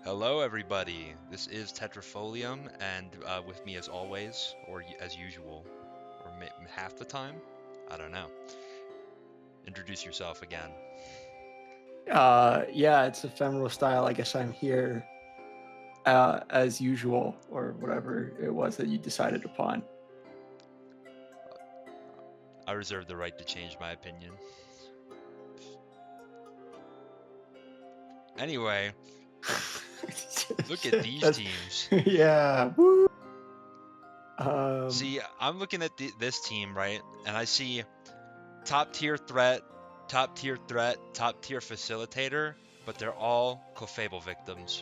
Hello, everybody. This is Tetrafolium, and with me, as always, or as usual, or half the time, I don't know. Introduce yourself again. Yeah, it's ephemeral style. I guess I'm here as usual, or whatever it was that you decided upon. I reserve the right to change my opinion. Anyway, look at these That's teams. yeah. Woo. Um, See, I'm looking at this team, right, and I see top tier threat, top tier threat, top tier facilitator, but they're all Clefable victims.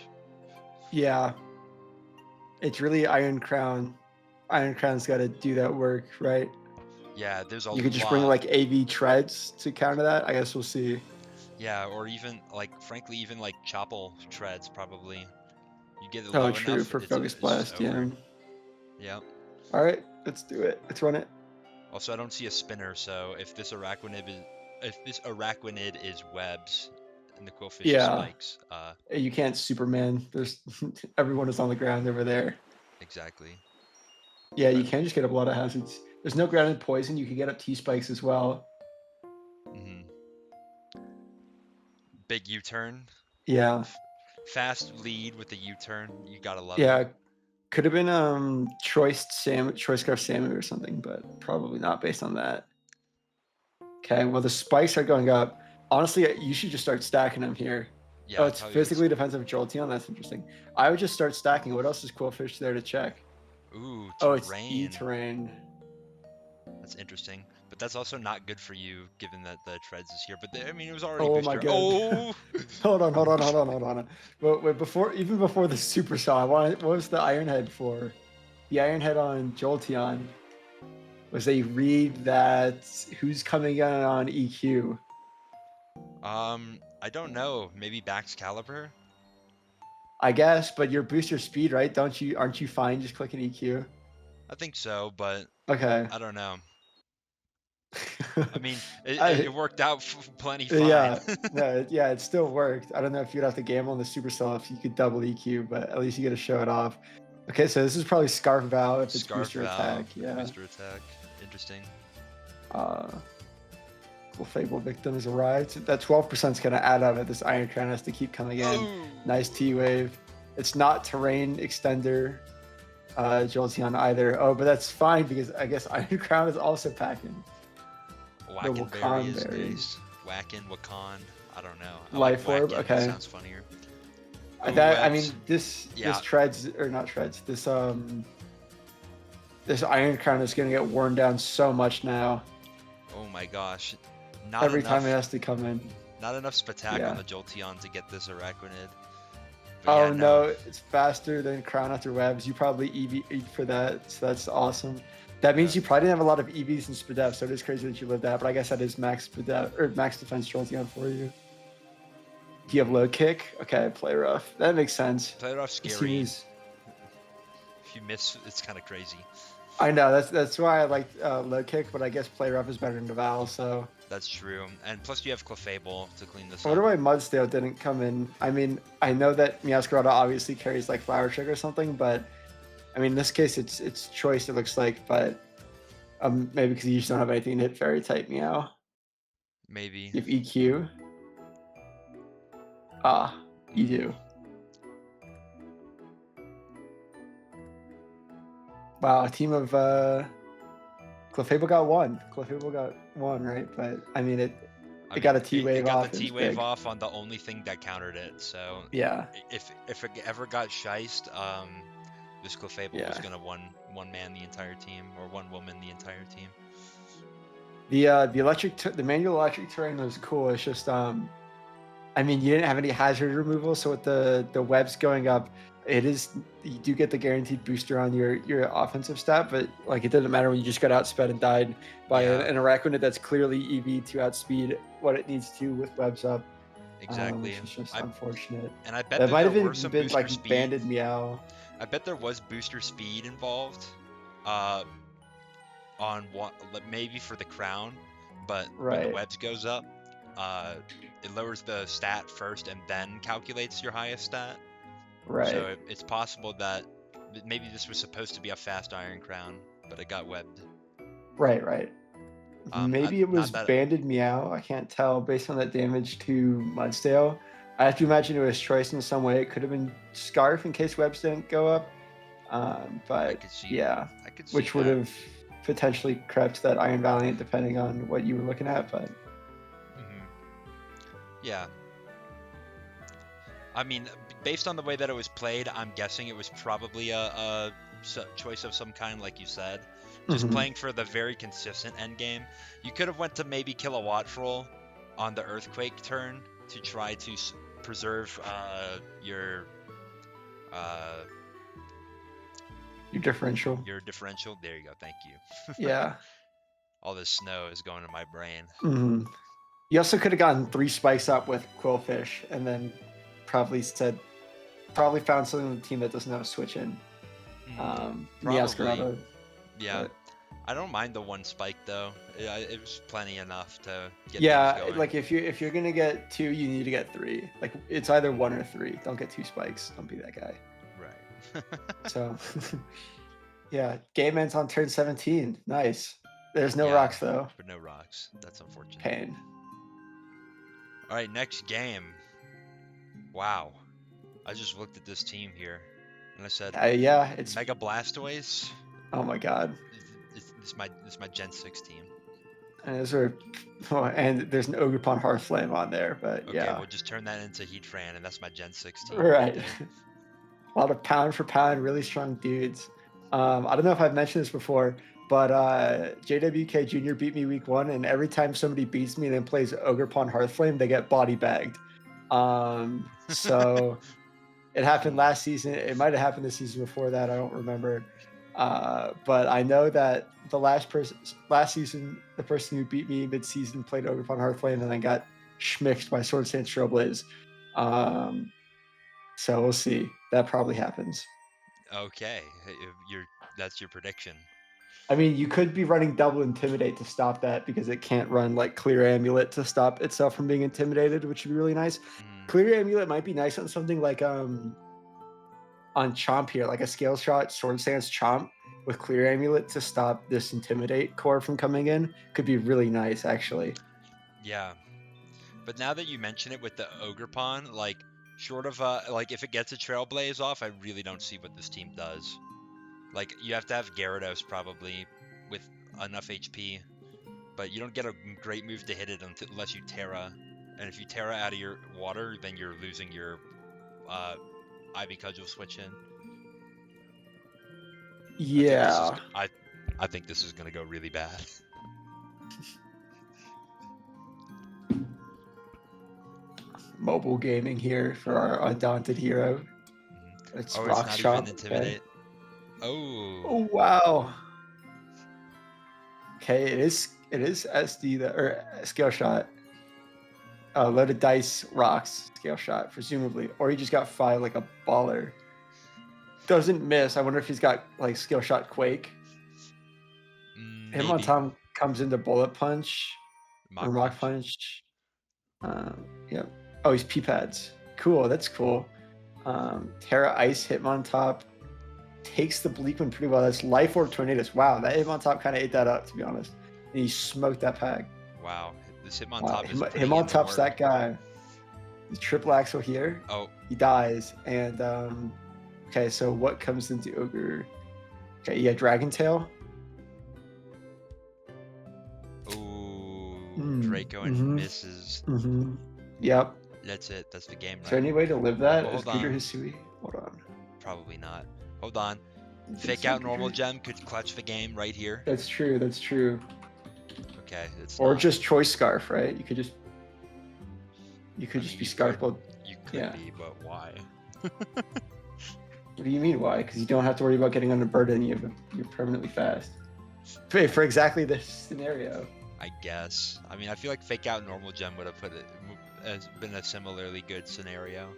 yeah, it's really Iron Crown. Iron Crown's got to do that work, right? Yeah, there's a You could just bring lot. like AV treads to counter that. I guess we'll see. Yeah, or even like frankly, even like Chopple treads probably. You get it Oh, low true enough, for Focus it's just Blast. Yeah. over. Yeah. All right, let's do it. Let's run it. Also, I don't see a spinner, so if this Araquanid is webs and the Quillfish is Yeah, spikes, you can't Superman. There's everyone is on the ground over there. exactly. Yeah, you But can just get up a lot of hazards. There's no grounded poison. You can get up T spikes as well. mhm. Big U-turn, Yeah, fast lead with the U-turn. You gotta love it. yeah. Could have been choice scarf Samu or something, but probably not based on that. Okay, well the spikes are going up. Honestly, you should just start stacking them here. Oh, Yeah, I it's probably would. physically defensive Jolteon. That's interesting. I would just start stacking. What else is Quillfish there to check? Ooh, Oh, it's E terrain. terrain. That's interesting, but that's also not good for you given that the treads is here. But I mean, it was already Oh my booster. god. Oh, hold on. But wait, even before the Supercell, what was the Iron Head for? The Iron Head on Jolteon was they read that who's coming in on EQ. I don't know. Maybe Bax Caliber? I guess, but your booster speed, right? Don't you? Aren't you fine just clicking EQ? I think so, but Okay. I don't know. I mean, it I, worked out plenty fine. yeah, no, yeah, it still worked. I don't know if you'd have to gamble on the Supercell if you could double EQ, but at least you get to show it off. Okay, so this is probably Scarf Vow if it's Scarf booster Valve, attack. Yeah. booster attack. Interesting. Uh, Fable victim has arrived. That 12% is going to add up if this Iron Crown has to keep coming in. Oh, Nice T Wave. It's not terrain extender Jolteon either. Oh, but that's fine because I guess Iron Crown is also packing the Wackenberry Wakan is Berry. nice. Whacken, Wakan. I don't know. I like Life Orb. Whacken. It Okay. sounds funnier. Oh, That I webs. mean this Yeah. treads or not treads. This Iron Crown is going to get worn down so much now. Oh my gosh. Not Every time it enough. has to come in. Not enough Spatak on Yeah. the Jolteon to get this Araquanid. But yeah, Oh no. no, it's faster than Crown After Webs. You probably EV for that, so that's awesome. That Yeah. means you probably didn't have a lot of EVs in Spadef, so it is crazy that you lived that. But I guess that is max Spadef or max defense Jolteon for you. Do you have low kick? Okay, play rough. That makes sense. Play it off This scary. team is. If you miss, it's kind of crazy. I know that's why I like low kick, but I guess play rough is better than Deval. So That's true. And plus you have Clefable to clean this I up. wonder why Mudsdale didn't come in. I mean, I know that Meowscarada obviously carries like Flower Trick or something, but I mean, in this case, it's choice. It looks like, but maybe because you just don't have anything to hit Fairy type Meow. Maybe. You have EQ. Ah, you do. Wow, a team of Clefable got one. Clefable got one, right? But I mean, I it got mean, a T it wave got the off. It T was wave big. off on the only thing that countered it. So Yeah, if it ever got shiced, this Clefable was yeah. gonna one man the entire team or one woman the entire team. The manual electric terrain was cool. It's just I mean, you didn't have any hazard removal, so with the webs going up, it is you do get the guaranteed booster on your offensive stat, but like it didn't matter when you just got outsped and died by Yeah, an Araquanid that's clearly EV to outspeed what it needs to with webs up, exactly. which is just I unfortunate. and I bet That that might there have were even some been booster like speed. banded Meow. I bet there was booster speed involved. Uh, on what maybe for the crown, but when the Right. webs goes up, it lowers the stat first and then calculates your highest stat. Right. So it's possible that maybe this was supposed to be a fast Iron Crown, but it got webbed. Right. Maybe it was Not that. Banded Meow. I can't tell based on that damage to Mudsdale. I have to imagine it was choice in some way. It could have been Scarf in case webs didn't go up. But yeah, I could see which would that. have potentially crept that Iron Valiant depending on what you were looking at. But Yeah. I mean, based on the way that it was played, I'm guessing it was probably a choice of some kind, like you said. Just playing for the very consistent end game. You could have went to maybe Kilowatt Troll on the Earthquake turn to try to preserve your differential. Your differential. There you go. Thank you. Yeah. All this snow is going to my brain. You also could have gotten 3 spikes up with Quillfish, and then probably found something on the team that doesn't have a switch in. Probably. Yeah. But I don't mind the 1 spike though. It was plenty enough to get things going. Like if you're gonna get 2, you need to get 3. Like it's either 1 or 3. Don't get 2 spikes. Don't be that guy. Right. So yeah, game ends on turn 17. Nice. There's no rocks though. But no rocks. That's unfortunate. Pain. All right, next game. Wow. I just looked at this team here and I said, it's Mega Blastoise. Oh my god. It's my Gen 6 team. And there's an Ogerpon Hearthflame on there, but okay, we'll just turn that into Heatran, and that's my Gen 6 team. Right. A lot of pound for pound, really strong dudes. I don't know if I've mentioned this before, but JWK Jr. beat me week 1, and every time somebody beats me and then plays Ogerpon Hearthflame, they get body bagged. So it happened last season. It might have happened the season before that. I don't remember. But I know that the last season, the person who beat me mid-season played Ogerpon Hearthflame and then got schmicked by Swords Dance Trailblaze. So we'll see. That probably happens. Okay, that's your prediction. I mean, you could be running double Intimidate to stop that because it can't run like Clear Amulet to stop itself from being intimidated, which would be really nice. Clear Amulet might be nice on something like on Chomp here, like a Scale Shot Swords Dance Chomp with Clear Amulet to stop this Intimidate core from coming in. Could be really nice, actually. Yeah, but now that you mention it with the Ogerpon, like short of like if it gets a Trailblaze off, I really don't see what this team does. Like you have to have Gyarados probably with enough HP, but you don't get a great move to hit it unless you Terra, and if you Terra out of your water, then you're losing your Ivy Cudgel switch in. Yeah. I think this is gonna go really bad. Mobile gaming here for our undaunted hero. It's Rock not Chomp. Even Intimidate. Okay. Oh wow. Okay, it is SD or Scale Shot. Loaded dice rocks Scale Shot, presumably, or he just got 5 like a baller. Doesn't miss. I wonder if he's got like Scale Shot Quake. Hitmontop comes into Bullet Punch or Rock Punch. Yep. Oh, he's P-Pads. Cool. That's cool. Terra Ice Hitmontop takes the Bleak one pretty well. That's Life Orb Tornadus. Wow, that Hitmontop kind of ate that up, to be honest. And he smoked that pack. Wow, this Hitmontop is Hitmontop's that guy. The triple axle here. Oh. He dies. And okay, so what comes into Ogre? Okay, yeah, Dragon Tail. Ooh, Draco and misses. Yep. That's it. That's the game. Is there any way to live that? Hold on. Hisui? Hold on. Probably not. Hold on. Fake out normal gem could clutch the game right here. That's true. That's true. Okay. Or just Choice Scarf, right? You could just be Scarf. You could be, but why? What do you mean why? Because you don't have to worry about getting under burden. You're permanently fast. For exactly this scenario. I guess. I mean, I feel like fake out normal gem would have has been a similarly good scenario.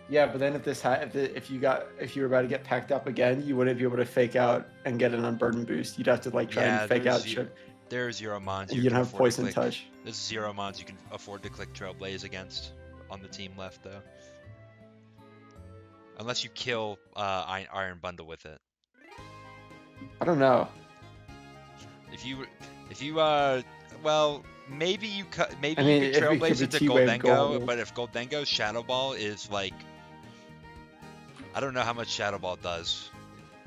Yeah, but then if you were about to get packed up again, you wouldn't be able to fake out and get an unburden boost. You'd have to like try and fake out. There are 0 mons. You don't have Poison Touch. There's 0 mons you can afford to click Trailblaze against on the team left though. Unless you kill Iron Bundle with it. I don't know. If you well, maybe you maybe I you mean, could if it could Trailblaze be into T-Wave Goldengo, gold. but if Goldengo's Shadow Ball is like, I don't know how much Shadow Ball does.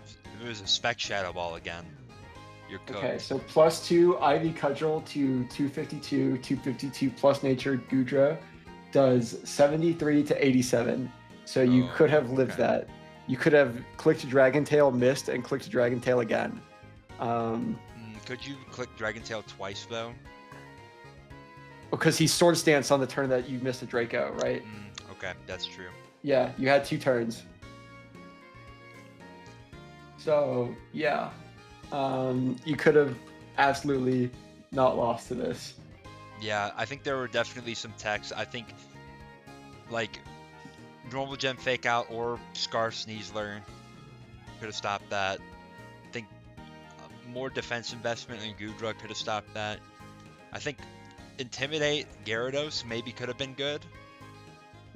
If it was a spec Shadow Ball again, you're cooked. Okay, so +2 Ivy Cudgel to 252, 252 plus Nature Gudra does 73 to 87. So you Oh, could have lived okay. that. You could have clicked Dragon Tail, missed, and clicked Dragon Tail again. Could you click Dragon Tail twice though? Because he Sword Stance on the turn that you missed a Draco, right? Okay, that's true. Yeah, you had 2 turns. So yeah, you could have absolutely not lost to this. Yeah, I think there were definitely some techs. I think like normal gem fake out or Scarf Sneasler could have stopped that. I think more defense investment in Gudra could have stopped that. I think Intimidate Gyarados maybe could have been good.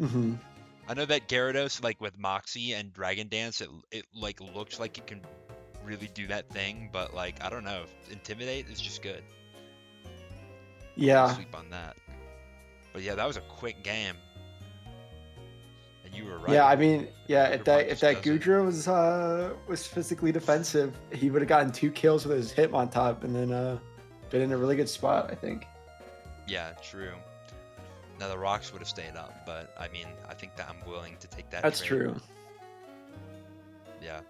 Mm-hmm. I know that Gyarados, like with Moxie and Dragon Dance, it like looks like it can really do that thing, but like I don't know. Intimidate is just good. Yeah. Sleep on that. But yeah, that was a quick game. And you were right. Yeah, I mean, yeah, if Ogre that Punch does it. Gudra was physically defensive, he would have gotten 2 kills with his Hitmontop and then been in a really good spot, I think. Yeah, true. Now the rocks would have stayed up, but I mean, I think that I'm willing to take that. That's trade. true. Yeah.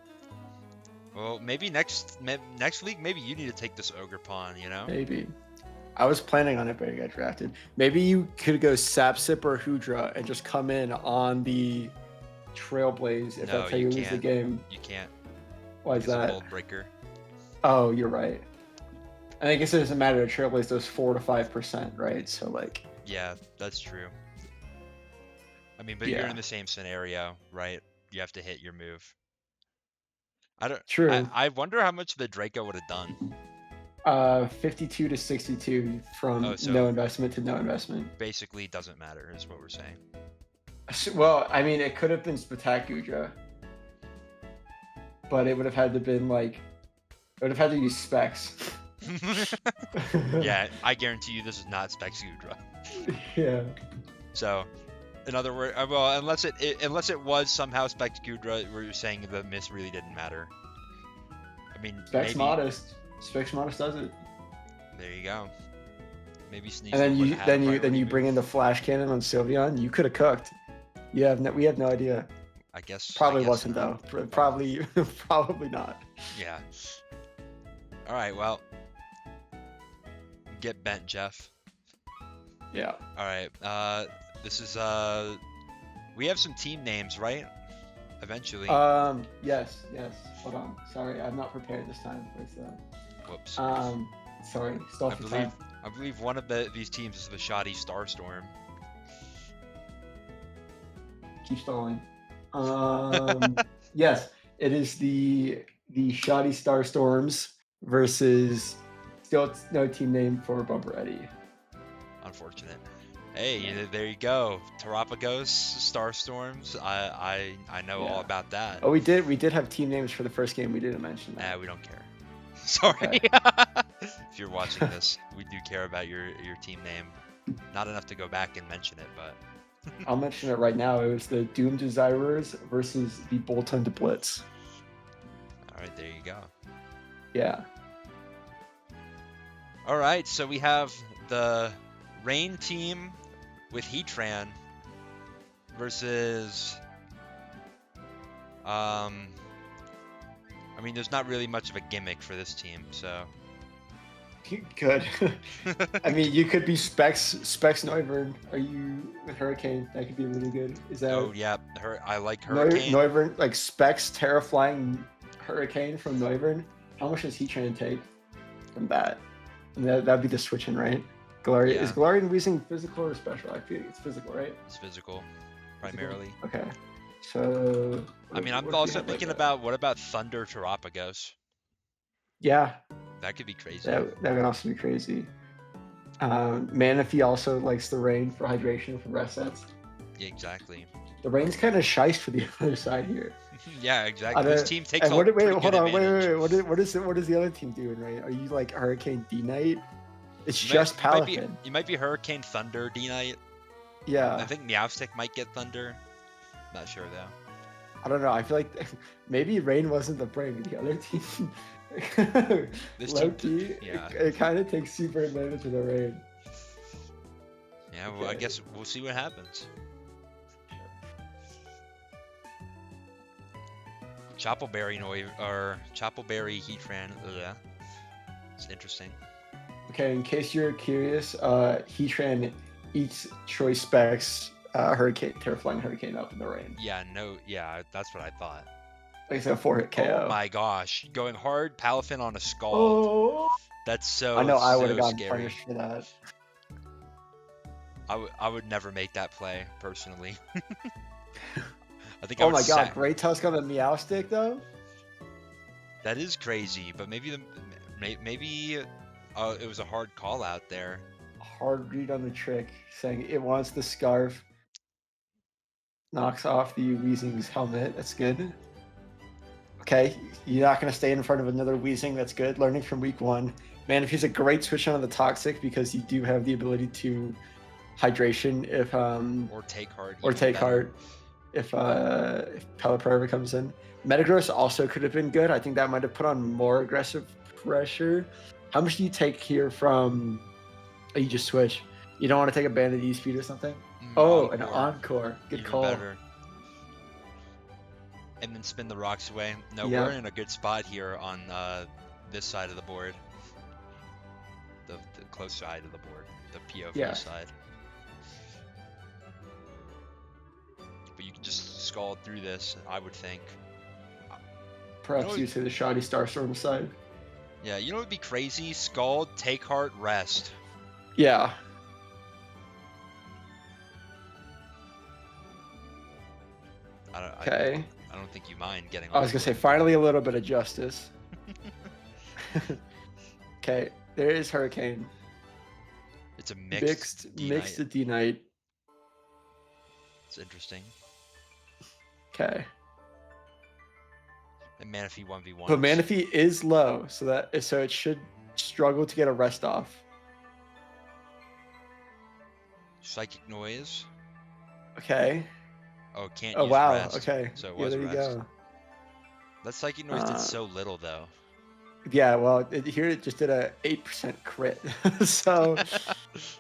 Well, maybe next week, maybe you need to take this Ogerpon, you know? Maybe. I was planning on it, but it got drafted. Maybe you could go Sapsip or Hoodra and just come in on the Trailblaze if No, that's how you you lose the can't. game. You can't. Why is He's a that? mold breaker. Oh, you're right. And I guess it doesn't matter. Trailblaze does 4 to 5%, right? So like. Yeah, that's true. I mean, but you're Yeah. in the same scenario, right? You have to hit your move. I don't. True. I wonder how much the Draco would have done. 52 to 62 from Oh, so- no investment to no investment. Basically, doesn't matter, is what we're saying. Well, I mean, it could have been Spectacudra, but it would have had to been like, it would have had to use specs. Yeah, I guarantee you this is not Spexudra. Yeah. So, in other words, well, unless it was somehow Spexudra, where you're saying the miss really didn't matter. I mean, Specs maybe, modest. Specs modest does it. There you go. Maybe Sneasel And then would you have then had you a then you priority bring move. in the flash cannon on Sylveon. You could have cooked. We have no idea. I guess. Probably I guess wasn't not. though. Probably probably not. Yeah. All right. Well, get bent, Jeff. Yeah. All right. This is we have some team names, right? Eventually. Yes. Hold on. Sorry, I'm not prepared this time. Where's Whoops. sorry. Stall for time. I believe one of these teams is the Shoddy Starstorm. Keep stalling. Yes, it is the Shoddy Starstorms versus still no team name for Bumper Eddie. Unfortunate. Hey, there you go. Terapagos, Starstorms. I know all Yeah. about that. Oh, we did have team names for the first game. We didn't mention that. Nah, we don't care. Sorry. Okay. If you're watching this, we do care about your team name. Not enough to go back and mention it, but I'll mention it right now. It was the Doom Desirers versus the Bolton Blitz. all right, there you go. Yeah. All right, so we have the Rain team with Heatran versus I mean, there's not really much of a gimmick for this team, so Good. I mean, you could be Specs Noivern. Are you with Hurricane? That could be really good. Is that oh yeah, I like Hurricane. Noivern, like Specs Terraflying Hurricane from Noivern? How much does he try and take from that? And that'd be the switching, right? Galarian Yeah. Is Galarian using physical or special? I feel like it's physical, right? It's physical, primarily. Okay. So I mean, what I'm if we also had, like, thinking a- about what about Thunder Terapagos? Yeah, That could be crazy. that would also be crazy. Manaphy also likes the rain for hydration for rest sets. Yeah, exactly. The Rain's kind of shiced for the other side here. Yeah, I exactly. This don't. team takes And a wait, pretty hold good on, wait, advantage. what is the other team doing, right? Are you like Hurricane D Knight? It's You might, just you might be Palafin. you might be Hurricane Thunder D Knight. I Yeah, think Meowstic might get Thunder. Not sure though. I don't know. I feel like maybe Rain wasn't the brain, but the other team. This Low team, key, yeah, it kind of takes super advantage of the Rain. yeah. Well, I Okay. guess we'll see what happens. Choppleberry or Choppleberry Heatran. Yeah, it's interesting. Okay, in case you're curious, Heatran eats Choice Specs Hurricane, Terraflying Hurricane up in the Rain. Yeah, no, yeah, that's what I thought. Like it's a 4-hit KO. Oh my gosh, going hard, Palafin on a Scald. Oh, That's so I know I would have so gotten scary. punished for that. I would never make that play personally. I think I Oh would my god, sack. Great Tusk on the Meowstic though? That is crazy, but maybe maybe it was a hard call out there. Hard read on the trick, saying it wants the scarf. Knocks off the Weezing's helmet. That's good. Okay, you're not going to stay in front of another Weezing. That's good. Learning from week 1. Man, if he's a great switch on the Toxic because you do have the ability to hydration if Or take heart. or even take better. heart if Pelipper comes in. Metagross also could have been good. I think that might have put on more aggressive pressure. How much do you take here from? Oh, you just switch. You don't want to take a Bandit E-Speed or something? Oh, an Encore. Good Even call. better. And then spin the rocks away. No, Yeah. we're in a good spot here on this side of the board. The close side of the board. The POV Yeah. side. But you can just scald through this, I would think. Perhaps you say the shoddy Starstorm side. Yeah, you know what would be crazy? Scald, take heart, rest. Yeah. Okay. I don't think you mind getting. I was gonna say finally a little bit of justice. Okay, there is Hurricane. It's a mixed D-Knight. D Knight. It's interesting. Okay. And Manaphy 1v1. But Manaphy is low, so it should struggle to get a rest off. Psychic Noise. Okay. Oh, can't Oh use wow. rest. Okay. So it Yeah, was there you rest. go. That Psychic Noise did so little though. Yeah, well, here it just did a 8% crit. So,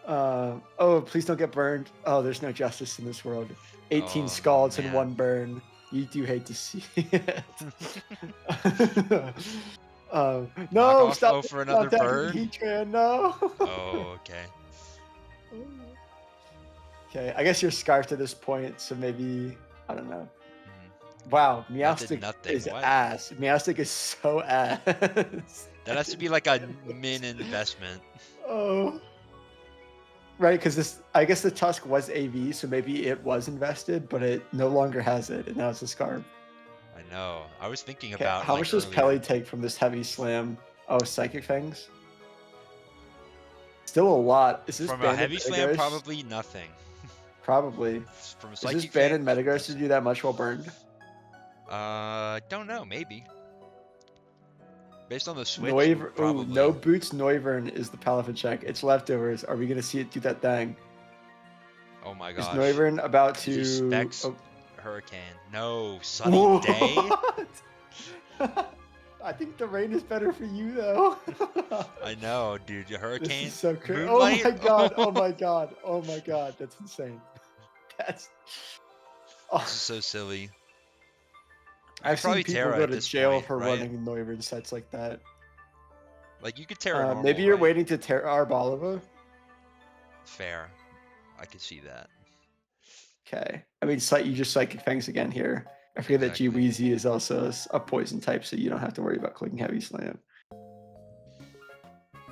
oh, please don't get burned. Oh, there's no justice in this world. 18 Oh, scalds and man. 1 burn. You do hate to see it. No, Knockoff, stop. oh, for another stop burn? Heatran, no. Oh, okay. Okay, I guess you're scarfed at this point, so maybe, I don't know. Mhm. Wow, That did Meowstic nothing. is What? ass. Meowstic is so ass. That has to be like a min investment. Oh. Right, because I guess the Tusk was AV, so maybe it was invested, but it no longer has it, and now it's a Scarf. I know. I was thinking Okay, about how like, much does earlier. Pelly take from this heavy slam? Oh, Psychic Fangs? Still a lot. Is this From a Banded heavy slam, Metagross? probably nothing. Probably. From a Is Psychic this Banded Fang, Metagross to do that much while burned? Don't know. Maybe. Based on the switch, Ooh, probably. no boots. Noivern is the Palafin check. It's leftovers. Are we gonna see it do that thing? Oh my Is gosh. Noivern about Is he to? Specs Oh. Hurricane. No. Sunny Day. What? I think the rain is better for you though. I know, dude. Your This Hurricane. is so crazy. Oh my Moonlight? god! Oh my god! Oh my god! That's insane. That's. This is so silly. I've seen probably people Terra go at to this jail point, for right? running Noivern sets like that. Like you could tear a normal, Maybe you're right? waiting to tear Arboliva. Fair. I could see that. Okay. I mean, you just Psychic Fangs again here. I forget that Exactly. G-Weezy is also a poison type, so you don't have to worry about clicking Heavy Slam.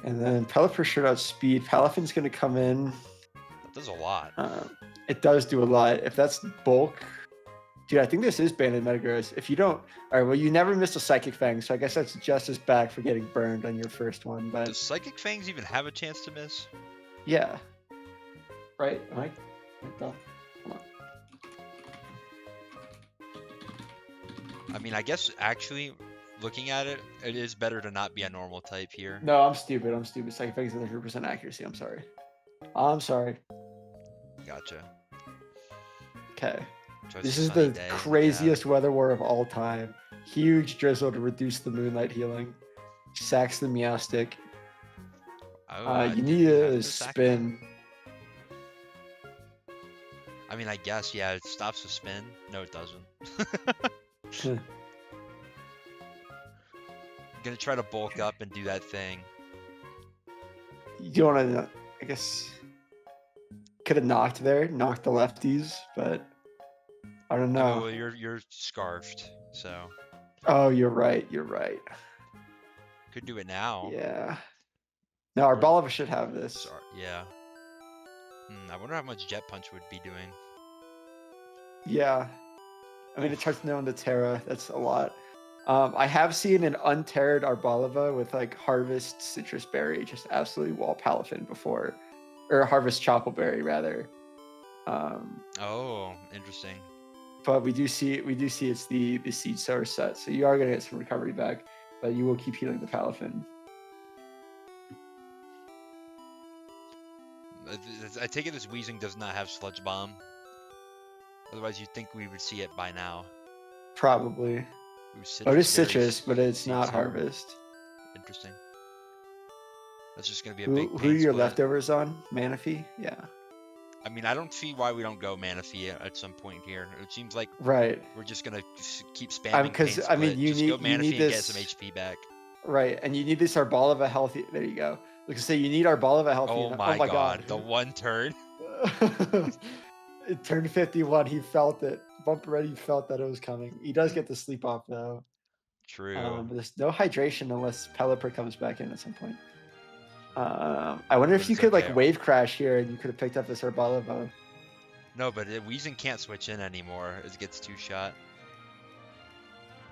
And then Pelipper should outspeed. Palafin's going to come in. That does a lot. It does do a lot. If that's bulk, dude, I think this is Banded Metagross. If you don't, all right, well, you never missed a Psychic Fang, so I guess that's just as back for getting burned on your first one. But Does Psychic Fangs even have a chance to miss? yeah, right? Am I dumb? Come on. I mean, I guess actually, looking at it, it is better to not be a normal type here. No, I'm stupid. I'm stupid. Sacrifice is 100% accuracy. I'm sorry. I'm sorry. Gotcha. Okay. Choice This a is sunny the day. craziest weather war of all time. Huge drizzle to reduce the moonlight healing. Sacks the Meowstic. Oh, You did need we have a to sack spin. that? I mean, I guess, yeah, it stops the spin. No, it doesn't. I'm gonna try to bulk up and do that thing. You want to, I guess, could have knocked there, knocked the lefties, but I don't I mean, know. well, you're scarfed, so Oh, you're right. You're right. could do it now. Yeah. No, our Balava should have this. Sorry. Yeah. I wonder how much Jet Punch would be doing. Yeah. I mean, it turns down to Terra. That's a lot. I have seen an unterred Arbalava with like Harvest Citrus Berry just absolutely wall Palafin before, or Harvest Choppleberry rather. Oh, interesting. But we do see it's the Seed Sower set, so you are gonna get some recovery back, but you will keep healing the Palafin. I take it this Weezing does not have Sludge Bomb. Otherwise, you'd think we would see it by now. Probably. Ooh, Oh, it is Berry Citrus, but it's Seed not Sower. Harvest. Interesting. That's just gonna be a Who big are pain your split. leftovers on? Manaphy? Yeah. I mean, I don't see why we don't go Manaphy at some point here. It seems like Right. we're just gonna keep spamming Because pain I mean, split. you Just need go Manaphy and get this some HP back. right, and you need this Arbalava healthy. There you go. Like I say, you need Arbalava healthy. Oh my god, the one turn. It turned 51. He felt it. Bump Ready felt that it was coming. He does get to sleep off though. True. But there's no hydration unless Pelipper comes back in at some point. I wonder But if you it's could okay. like wave crash here and you could have picked up this Arbalava. No, but Weezing can't switch in anymore. It gets 2-shot.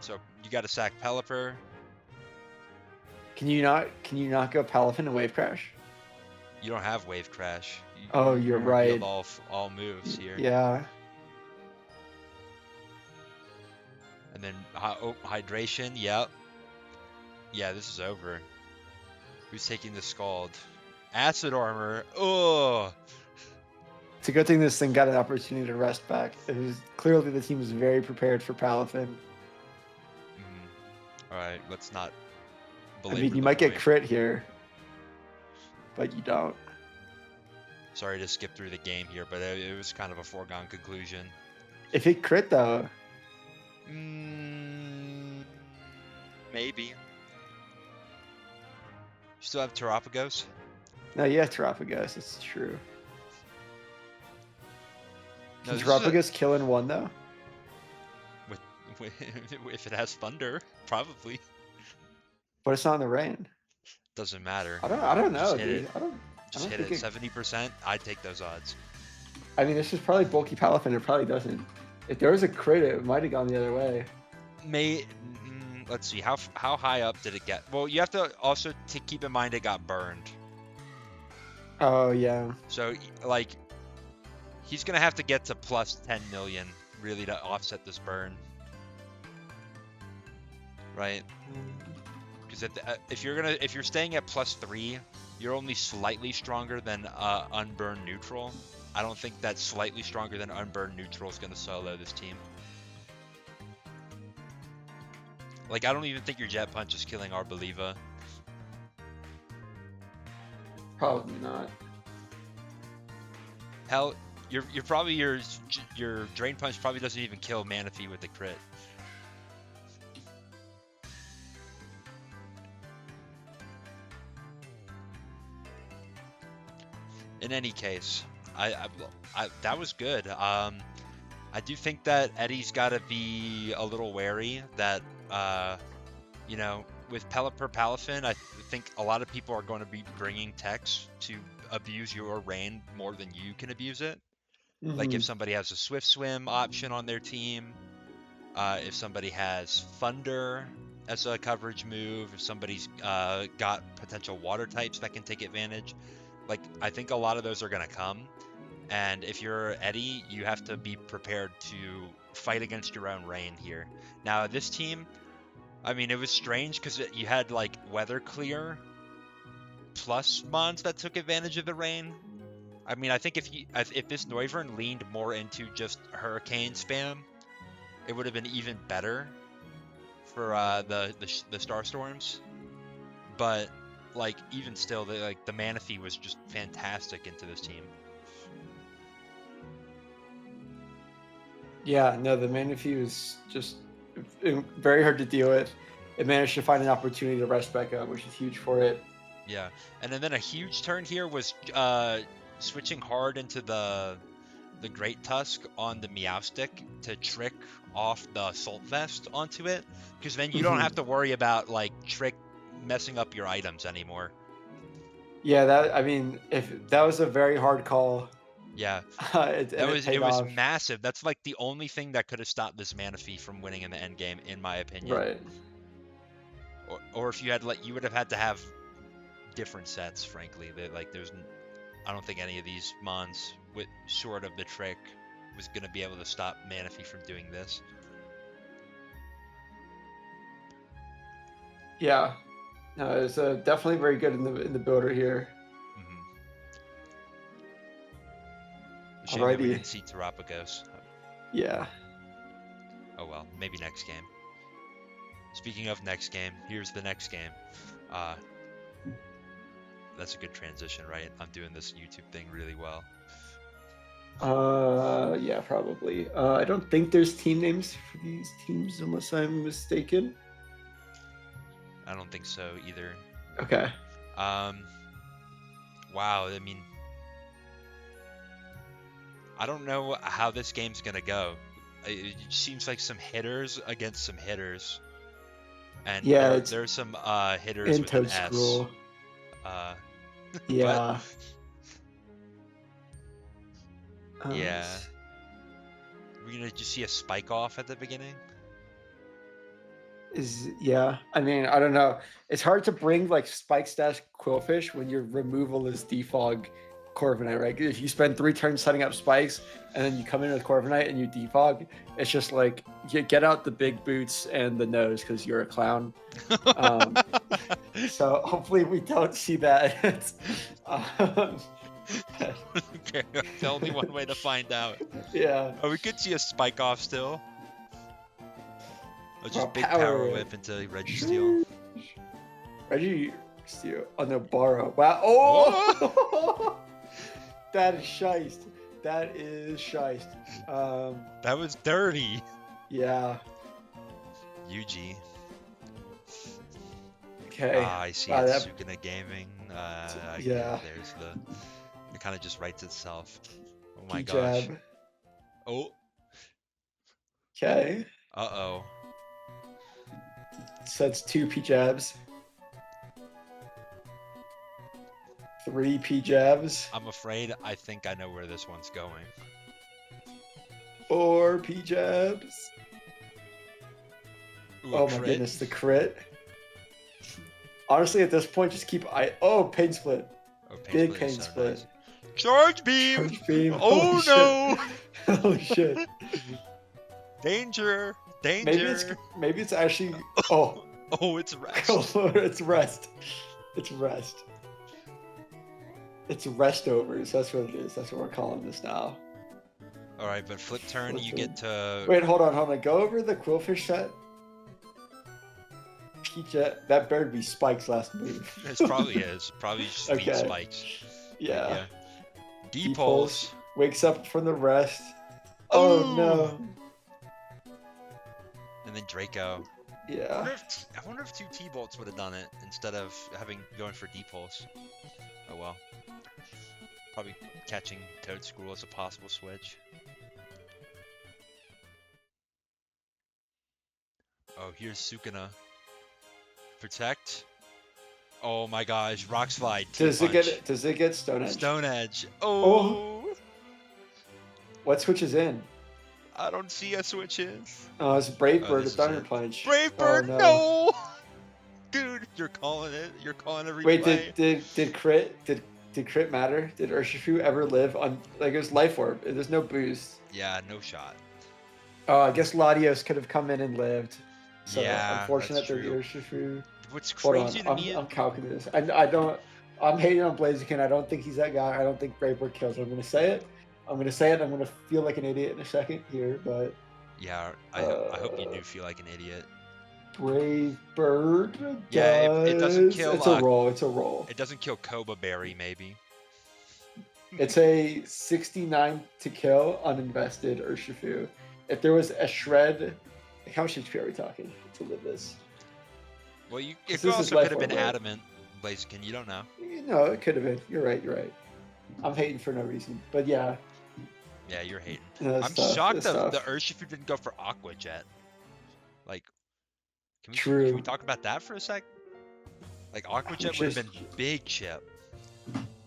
So you got to sack Pelipper. Can you not go Palafin and wave crash? You don't have wave crash. Oh, you're right. All moves here. Yeah. And then hydration. Yep. Yeah, this is over. Who's taking the Scald? Acid Armor. Oh. It's a good thing this thing got an opportunity to rest back. It was clearly the team was very prepared for Palafin. All right, let's not. I mean, you might get crit here, but you don't. Sorry to skip through the game here, but it was kind of a foregone conclusion. If it crit though, maybe. You still have Terapagos? no, you have Terapagos. It's true. No, Can this is Terapagos kill in one though? If it has Thunder, probably. But it's not in the rain. Doesn't matter. I don't know, Just hit dude. it. I don't Just hit think it. 70%. I'd take those odds. I mean, this is probably bulky Palafin. It probably doesn't. If there was a crit, it might have gone the other way. Let's see. How high up did it get? Well, you have to also keep in mind it got burned. Oh yeah. So like, he's gonna have to get to plus 10 million really to offset this burn, right? Because if you're staying at plus 3, you're only slightly stronger than unburned neutral. I don't think that slightly stronger than unburned neutral is gonna solo this team. Like, I don't even think your Jet Punch is killing Arboliva. Probably not. Hell, you're probably your Drain Punch probably doesn't even kill Manaphy with the crit. In any case, I that was good. I do think that Eddie's got to be a little wary that you know, with Pelipper Palafin, I think a lot of people are going to be bringing techs to abuse your rain more than you can abuse it. Like if somebody has a Swift Swim option on their team, if somebody has Thunder as a coverage move, if somebody's got potential water types that can take advantage, like I think a lot of those are going to come. And if you're Eddie, you have to be prepared to fight against your own rain here. Now this team, I mean, it was strange because you had like weather clear plus mons that took advantage of the rain. I mean, I think if this Noivern leaned more into just hurricane spam, it would have been even better for the star storms. But like even still, the Manaphy was just fantastic into this team. Yeah, no, the Manaphy was just very hard to deal with. It managed to find an opportunity to rest Becca, which is huge for it. Yeah, and then a huge turn here was switching hard into the Great Tusk on the Meowstic to trick off the Salt Vest onto it, because then you don't have to worry about like trick messing up your items anymore. Yeah, I mean, if that was a very hard call. Yeah, it was massive. That's like the only thing that could have stopped this Manaphy from winning in the end game, in my opinion. Right. Or if you had you would have had to have different sets, frankly. I don't think any of these mons, with short of the trick, was gonna be able to stop Manaphy from doing this. Yeah, no, it's definitely very good in the builder here. Shame that we didn't see Terapagos. Yeah. Oh well, maybe next game. Speaking of next game, here's the next game. That's a good transition, right? I'm doing this YouTube thing really well. Yeah, probably. I don't think there's team names for these teams, unless I'm mistaken. I don't think so either. Okay. Wow, I mean, I don't know how this game's gonna go. It seems like some hitters against some hitters, and yeah, there's some hitters with an S. Yeah. Yeah. We're gonna just see a spike off at the beginning. Yeah. I mean, I don't know. It's hard to bring like spike stash Quillfish when your removal is defog Corviknight, right? If you spend 3 turns setting up spikes and then you come in with Corviknight and you defog, it's just like you get out the big boots and the nose because you're a clown. So hopefully we don't see that. Okay, that's only one way to find out. Yeah. Oh, we could see a spike off still. Oh, just big power whip into Registeel. Registeel. Oh no, borrow. Wow. Oh! That is shiest. That is shiest. That was dirty. Yeah. UG. Okay. I see it. Sukuna Gaming. Yeah. There's it kind of just writes itself. Oh my P-jab. gosh. Oh. Okay. Uh-oh. So that's 2 P-jabs. 3 P-jabs. I'm afraid I think I know where this one's going. 4 P-jabs. Oh my goodness, the crit. Honestly, at this point, just keep Pain Split. Oh, Big Pain Split. Nice. Charge beam! Charge beam. Oh no! Holy shit. Danger! Danger! Maybe it's actually. Oh. Oh, it's rest. It's rest. It's rest. It's restovers. That's what it is. That's what we're calling this now. All right, but flip turn, you get to. Wait, hold on. Go over the Quillfish set. That better be Spike's last move. It probably is. Probably just lead Spikes. Yeah. D-Pulse. Wakes up from the rest. Oh no. And then Draco. Yeah. I wonder if 2 T-Bolts would have done it instead of going for D-Pulse. Oh well. Probably catching Toedscruel as a possible switch. Oh, here's Sukuna. Protect. Oh my gosh, Rock Slide. Does it get Stone Edge? Stone Edge. Oh. What switch is in? I don't see a switch in. Oh, it's Brave Bird, a Thunder Punch. Brave Bird, no. Dude, you're calling it. You're calling a replay. Wait, did crit matter? Did Urshifu ever live on it was Life Orb? There's no boost. Yeah, no shot. I guess Latios could have come in and lived. So Yeah, that's unfortunate that the true. Urshifu. What's Hold on, crazy to me is I'm calculating this. I don't. I'm hating on Blaziken. I don't think he's that guy. I don't think Brave kills him. I'm gonna say it. I'm gonna say it. I'm gonna feel like an idiot in a second here, but yeah, I hope you uh, do feel like an idiot. Brave Bird Yeah, it doesn't does. kill It's a roll. It's a roll. it doesn't kill Koba Berry maybe. It's a 69 to kill uninvested Urshifu. If there was a shred, like how much HP are we talking to live this? Well, it This is also life could have been orb, right? adamant, Blaziken. You don't know. No, it could have been. You're right. You're right. I'm hating for no reason, but yeah, Yeah, you're hating. no, I'm tough. shocked It's the tough. Urshifu didn't go for Aqua Jet. Like, can we True. talk about that for a sec? Like Aqua Jet Which would have is been big chip.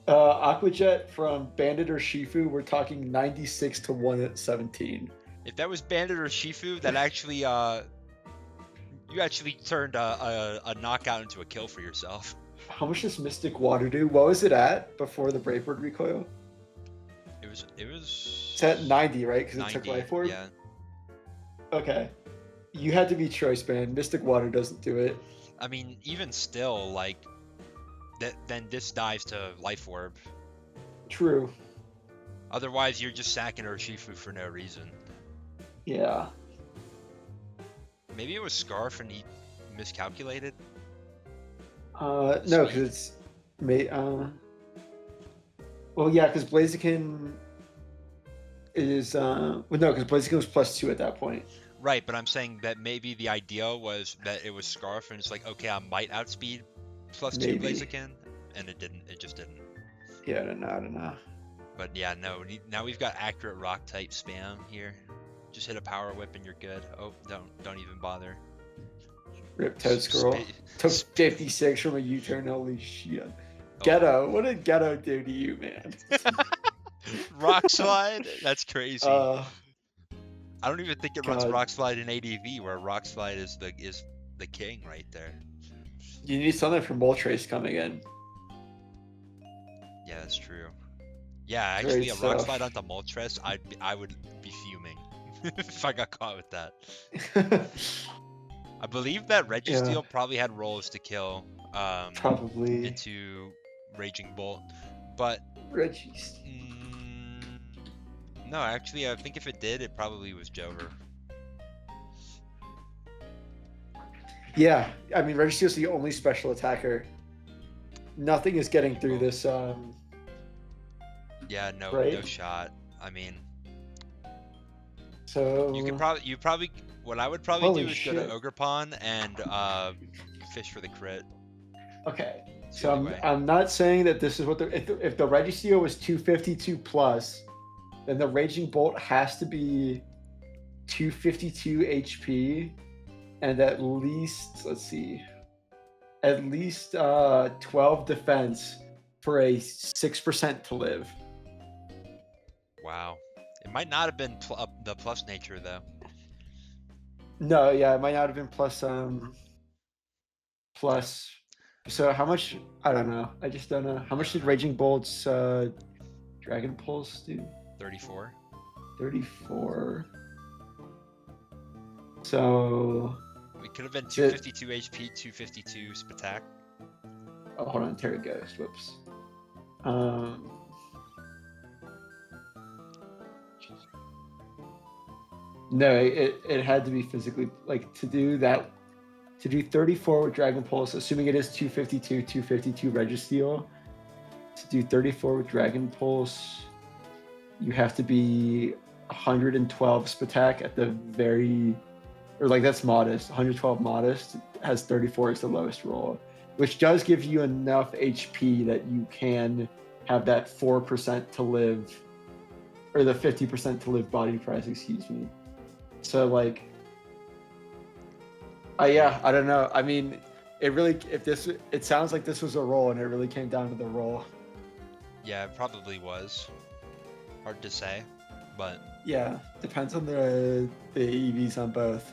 Aquajet from Bandit or Shifu. We're talking 96 to 117. If that was Bandit or Shifu, that actually you actually turned a knockout into a kill for yourself. How much does Mystic Water do? What was it at before the Brave Bird recoil? It was. It's at 90, right? Because it 90, took life orb. yeah. Okay. You had to be choice band. Mystic Water doesn't do it. I mean, even still, like, then this dives to Life Orb. True. Otherwise, you're just sacking Urshifu for no reason. Yeah. Maybe it was Scarf and he miscalculated. No, because it's well, yeah, because Blaziken is well, no, because Blaziken was +2 at that point. Right, but I'm saying that maybe the idea was that it was Scarf and it's like, okay, I might outspeed +2 Maybe. Blaziken, and it didn't. It just didn't. Yeah, I don't know. But yeah, no. Now we've got accurate rock type spam here. Just hit a power whip and you're good. Oh, don't even bother. Rip Toad Scroll. Took 56 from a U-turn. Holy shit. Oh. Ghetto. What did Ghetto do to you, man? Rock Slide? That's crazy. Uh, I don't even think it runs God. Rock Slide in ADV, where Rock Slide is the king right there. You need something from Moltres coming in. Yeah, that's true. Yeah, actually, Great a Rock stuff. Slide onto Moltres, I would be fuming if I got caught with that. I believe that Registeel probably had rolls to kill Probably. into Raging Bolt, but Regis. no, actually, I think if it did, it probably was Jover. Yeah, I mean, Registeel's the only special attacker. Nothing is getting through this. Yeah, no shot. I mean, so you probably what I would probably Holy do is shit. go to Ogerpon and fish for the crit. Okay, It's the so only way. I'm not saying that this is what if the Registeel was 252 plus, then the Raging Bolt has to be 252 HP and at least, let's see, at least 12 defense for a 6% to live. Wow, it might not have been the plus nature though. No, yeah, it might not have been plus plus. So how much? I don't know. I just don't know. How much did Raging Bolt's Dragon Pulse do? 34. 34. So We could have been 252 HP, 252 Spatak. oh, hold on, Terra Ghost. Whoops. No, it had to be physically, like, to do that, to do 34 with Dragon Pulse, assuming it is 252 Registeel. To do 34 with Dragon Pulse, you have to be 112 Spatak at the very, or like that's modest. 112 modest has 34 as the lowest roll, which does give you enough HP that you can have that 4% to live, or the 50% to live body price, excuse me. So like, yeah, I don't know. I mean, it sounds like this was a roll and it really came down to the roll. Yeah, it probably was. Hard to say, but yeah, depends on the EVs on both.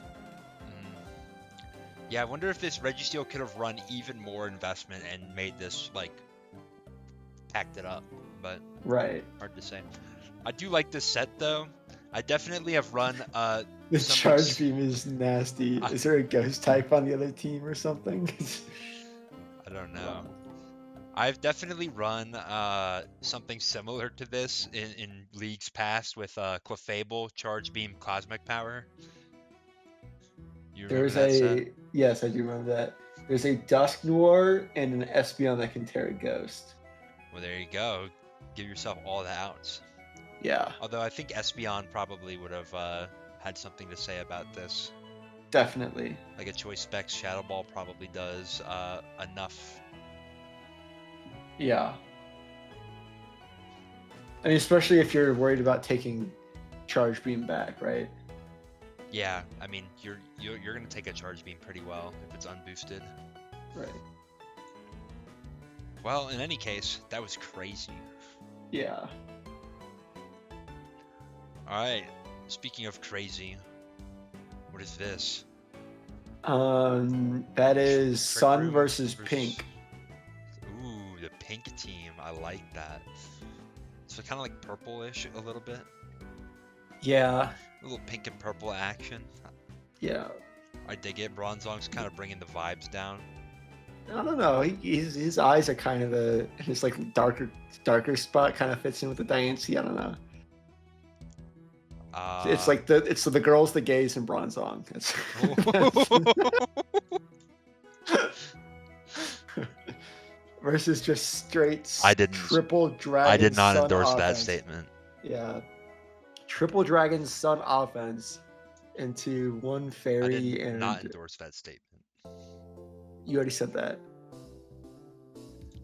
Yeah, I wonder if this Registeel could have run even more investment and made this, like, packed it up, but right. hard to say. I do like this set though. I definitely have run The something charge s- beam is nasty. I, Is there a ghost type on the other team or something? I don't know. Wow. I've definitely run something similar to this in leagues past with Clefable, Charge Beam, Cosmic Power. You remember There's that set? a yes, I do remember that. There's a Dusk Noir and an Espeon that can tear a ghost. Well, there you go. Give yourself all the outs. Yeah, Although I think Espeon probably would have had something to say about this. definitely. Like a Choice Specs Shadow Ball probably does enough. Yeah. I mean, especially if you're worried about taking charge beam back, right? Yeah, I mean you're gonna take a Charge Beam pretty well if it's unboosted. Right. Well, in any case, that was crazy. Yeah. All right. Speaking of crazy, what is this? That is Trick Sun Room versus Pink. Ooh, the pink team. I like that. So kind of like purplish a little bit. Yeah. A little pink and purple action. Yeah. I dig it. Bronzong's kind of bringing the vibes down. I don't know. His eyes are kind of his like darker spot kind of fits in with the Diancie. I don't know. It's like the girls, the gays, and Bronzong. Versus just straight I didn't. triple dragon. I did not Sun endorse that offense. statement. Yeah, triple dragon Sun offense into one I fairy did and not endorse that statement. you already said that.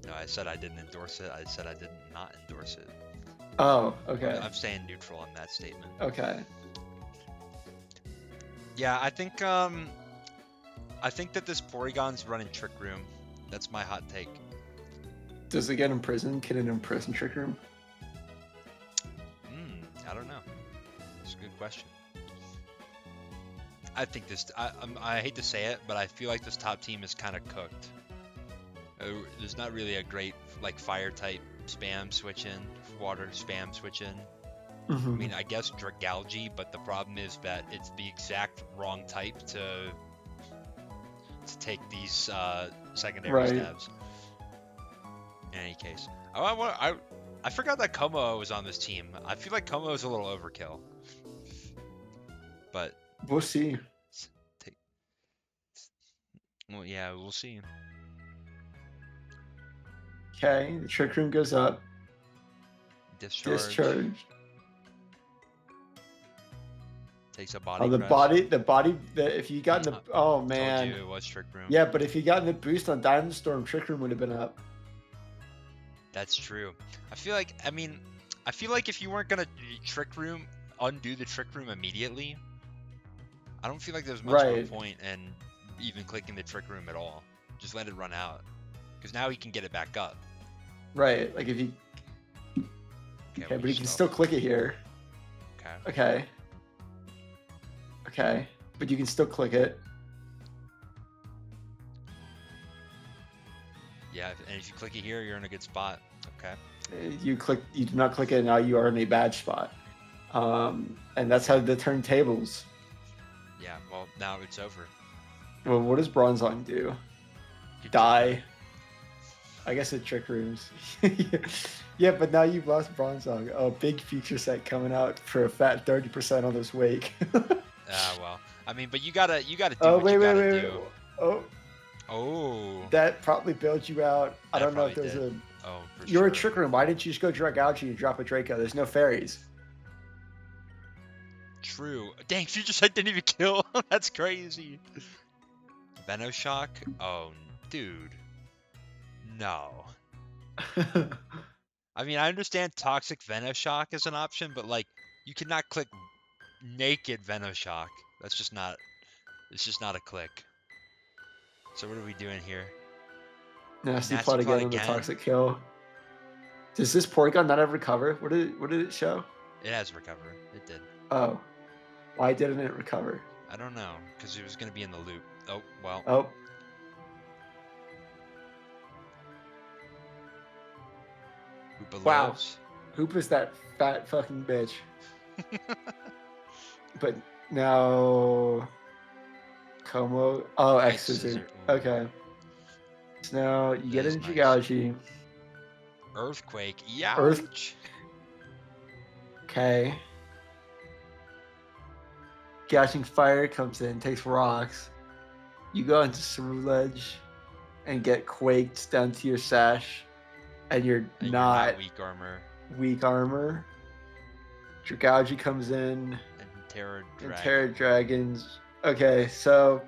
No, I said I didn't endorse it. I said I did not endorse it. Oh, okay. I'm staying neutral on that statement. Okay. Yeah, I think that this Porygon's running Trick Room. That's my hot take. Does it get imprisoned? Can it imprison Trick Room? I don't know. It's a good question. I think this. I hate to say it, but I feel like this top team is kind of cooked. There's not really a great like fire type spam switch in, water spam switch in. I mean, I guess Dragalge, but the problem is that it's the exact wrong type to take these secondary stabs. In any case, I forgot that Como was on this team. I feel like Como is a little overkill, but we'll see. Well, yeah, we'll see. Okay, the Trick Room goes up. Discharge. Takes a body. Oh, the body. If you got in the. Oh man. Told you it was Trick Room. Yeah, but if you got in the boost on Diamond Storm, Trick Room would have been up. That's true. I feel like if you weren't gonna undo the Trick Room immediately, I don't feel like there's much of a point in even clicking the Trick Room at all. Just let it run out, because now he can get it back up. Right, like if you. Okay, but you can still click it here. Okay. Okay, but you can still click it. Yeah, and if you click it here, you're in a good spot. Okay. You do not click it, now you are in a bad spot. And that's how the turntables. Yeah, well, now it's over. Well, what does Bronzong do? Die. I guess it Trick Rooms. Yeah, but now you've lost Bronzong. Oh, big feature set coming out for a fat 30% on this wake. Well, I mean, but you gotta do what you gotta do. Oh, that probably bailed you out. I don't know if there's a. Oh, for you're sure. a Trick Room. Why didn't you just go Dragalge and drop a Draco? There's no fairies. True. Dang, Future Sight didn't even kill. That's crazy. Venoshock? Oh, dude. No. I mean, I understand Toxic Venoshock is an option, but like, you cannot click naked Venoshock. That's just not. It's just not a click. So what are we doing here? Nasty plot again on the Toxic kill. Does this Porygon not have recover? What did it show? It has recover. It did. Oh. Why didn't it recover? I don't know, because it was going to be in the loop. Oh, well. Oh. Hoopa wow. lives. Hoopa's that fat fucking bitch. but now Como. Oh, X X scissor. scissor. Ooh, Okay. So now you that get is into nice. Dragology. Earthquake. Earth. Youch. Okay. Catching fire comes in, takes rocks. You go into Ceruledge and get quaked down to your sash, and you're And you're not not weak armor. weak armor. Dragology comes in And Terra and Dragon. Terra Dragons. Okay, so